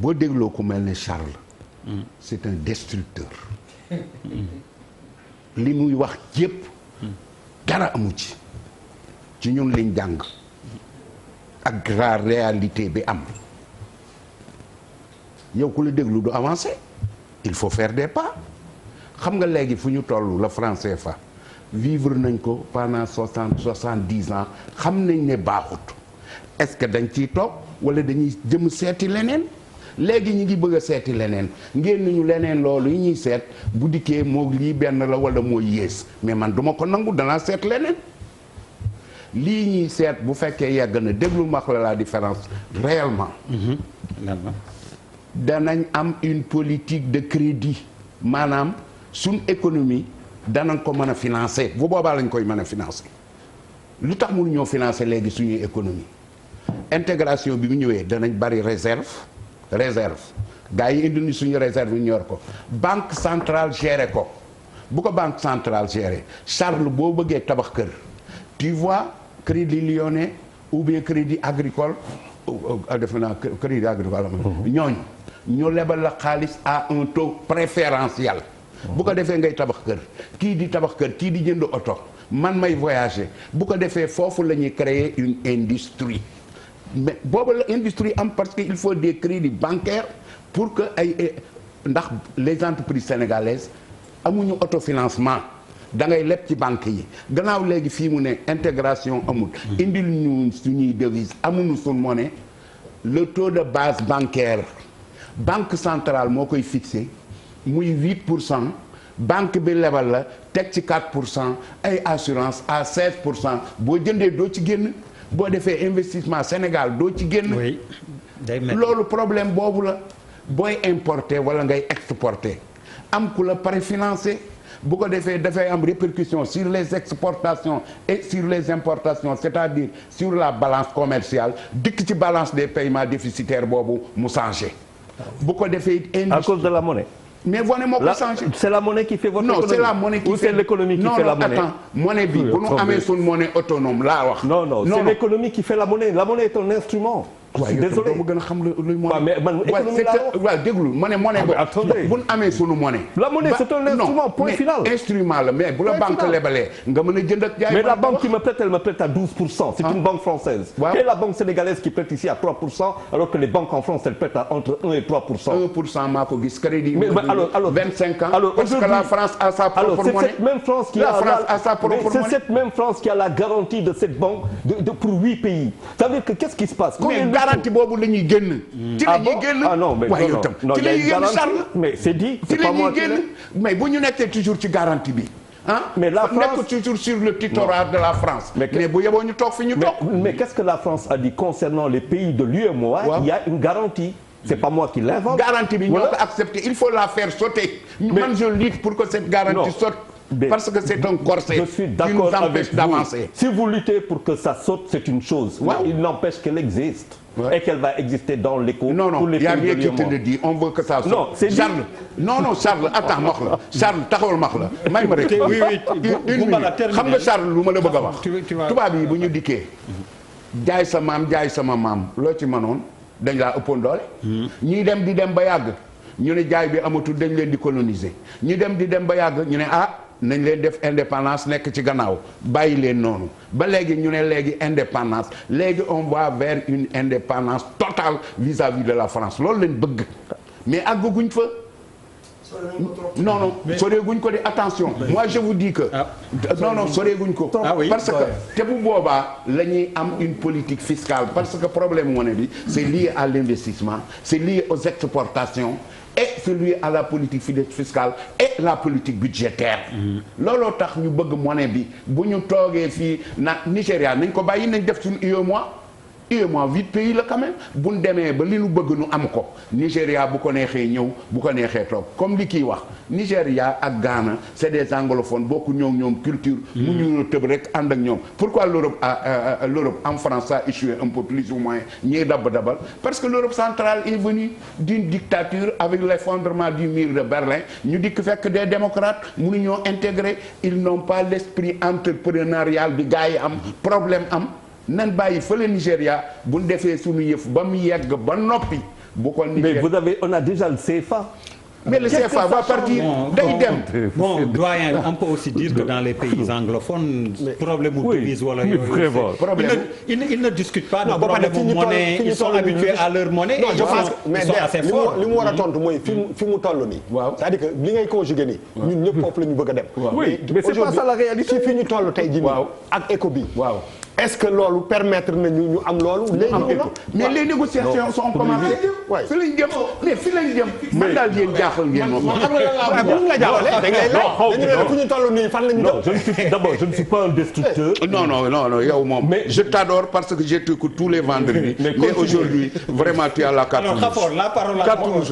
boo dégloo ku mel ne Charles c'est un destructeur li muy wax yépp dara amu ci ñun liñ jàng ak la réalité bi am yow ku la déglu du avancer il faut faire des pas xam nga léegi fu ñu toll la franc CFA vivre nañ ko pendant 70 ans xam nañ ne baaxut est-ce que dañ ciy toog wala dañuy jëm seeti leneen léegi ñu ngi bëgg a seeti leneen ngeen nañu leneen loolu yi ñuy seet bu dikkee moo lii benn la wala mooy yées mais man duma ko nangu danaa seet leneen lii ñuy seet bu fekkee yegg na déglu ma wax la différence réellement danañ am une politique de crédit maanaam suñ économie danañ ko mën a financer bu boobaa lañ koy mën a financer lu tax mënu ñoo financer léegi suñuy économie intégration bi mu ñëwee danañ bari réserve gars yi indi ni suñu réserve yi ñor ko banque centrale géré ko bu ko banque centrale géré Charles boo bëggee tabax kër tu vois crédit lyonnais ou bien crédit agricole defe naa crédit agricole ñooñu ñu lebal la xaalis à un taux préférentiel bu ko defee ngay tabax kër kii di tabax kër kii di jënd oto man may voyager bu ko defee foofu la ñuy créer une industrie mais boobu la industrie am parce que il faut des crédits bancaires pour que ay ndax les entreprises sénégalaises amuñu autofinancement da ngay leb ci banque yi gannaaw léegi fii mu ne intégration amul indil ñu suñuy devise amuñu suñ monnaie le taux de base bancaire banque centrale moo koy fixé muy 8% banque bi lebal la teg ci 4% ay assurance à 16% boo jëndee doo ci génn boo defee investissement Sénégal doo ci génn loolu problème boobu la booy importer wala ngay exporter am ku la préfinancé bu ko defee dafay am répercussion sur les exportations et sur les importations c'est-à-dire sur la balance commerciale dikk ci balance des paiements déficitaires boobu mu changé bu ko defee à cause de la monnaie. mais monnaie moo ko changé. c'est la monnaie qui fait votre économie. non c'est la monnaie qui fait c'est l'économie qui fait la monnaie. non attends monnaie bi bu nu amee suñ monnaie autonome laa wax. non c'est l'économie qui fait la monnaie est un instrument. waaw désolé mu gën a xam luy monnaie. waaw mais man économie laa wax waaw déglu monnaie boobu bu nu amee sunu monnaie. la monnaie c'est un instrument point final. instrument la mais bu la banque lebalee nga mën a jënd ak jaay. mais la banque qui me prête elle me prête à 12%. c'est une banque française. waaw et la banque sénégalaise qui prête ici à 3% alors que les banques en France elles prêtent à entre 1 et 3%. 1% maa ko gis crédit. mais alors 25 ans. parce que la France a sa propre monnaie. c'est cette même France qui a c'est cette même France qui a la garantie de cette banque pour 8 pays. ça veut dire que qu'est-ce qui se passe. mais garantie boobu la ñuy génn. ci la ñuy génn ah non mais non ci la ñuy génn Charles. mais c'est dit ci la ñuy génn mais bu ñu nekkee toujours ci garantie bi. mais la France nekk toujours sur le tutorat de la France. mais bu yeboo ñu toog fi ñu toog. mais qu'est-ce que la France a dit concernant les pays de l'UEMOA. il y a une garantie. c'est pas moi qui l'invente. garantie bi ñoo ko accepté il faut la faire sauter. man je lutte pour que cette garantie saute. parce que c'est un corset. je suis d'accord avec vous. si vous luttez pour que ça saute c'est une chose. mais il n'empêche qu'elle existe. et qu'elle va exister dans l'écho. non il y a rien qui te le dit on veut que ça saute. non c'est Charles non Charles attends max la Charles taxawal max la may ma rek. une minute xam nga Charles lu ma la bëgg a wax. tubaab yi bu ñu dikkee. jaay sa maam jaay sama maam loo ci mënoon dañ laa ëppoon doole. ñii dem di dem ba yàgg ñu ne jaay bi amatul dañ leen di coloniser ñi dem di dem ba yàgg ñu ne nañ leen def indépendance nekk ci gannaaw bàyyi leen noonu ba léegi ñu ne léegi indépendance léegi on va vers une indépendance totale vis-à-vis de la France loolu leen bëgg mais àggaguñ fa. non soreeguñ ko de attention. moi je vous dis que. non soreeguñ ko. parce que te bu boobaa la ñuy am une politique fiscale parce que problème monnaie bi c'est lié à l'investissement c'est lié aux exportations. et celui à la politique fiscale et la politique budgétaire. looloo tax ñu bëgg monnaie bi bu ñu toogee fii Nigéria nañ ko bàyyi nañ def suñu UEMOA 8 pays la quand même bu ñu demee ba li ñu bëgg nu am ko Nigéria bu ko neexee ñëw bu ko neexee toog comme li kii wax Nigéria ak Ghana c'est des anglophones bokku ñoom culture. mu ñu tëb rek ànd ak ñoom. pourquoi l'Europe en France a échoué un peu plus ou moins ñiy dabal parce que l'Europe centrale est venue d'une dictature avec l'effondrement du mur de Berlin ñu dikk fekk des démocrates mënuñoo intégrer ils n'ont pas l'esprit entrepreneurial bi gars yi am problème am. nan bàyyi fële Nigéria bu ñu defee suñu yëf ba mu yegg ba noppi bu ko Nigéria. mais on a déjà le CFA. mais le CFA va partir day dem. bon doyen on peut aussi dire que dans les pays anglophones problème mu devise wala yooyu ils ne discutent pas de problème mu monnaie ils sont habitués à leur monnaie et ils sont assez forts. li mu war a tontu mooy fi mu toll nii. waaw c'est-à-dire que li ngay conjugué nii. ñun ñëpp foofu la ñu bëgg a dem. oui mais c'est pas ça la réalité. fi ñu toll tey jii. waaw ak éco bi. waaw. est-ce que loolu permettre nañu ñu am loolu. léegi mais les négociations sont commencées. fi lañ jëm mais fi lañ jëm. man daal yéen jaaxal ngeen moom. xam nga bu ñu la jaaxalee da ngay laaj dañu ne fu ñu toll nii fan lañu jëm. D'abord je ne suis pas un destructeur. non yow moom. mais je t'adore parce que je t'écoute tous les vendredis. mais aujourd'hui vraiment tu as la carte rouge. Alors la parole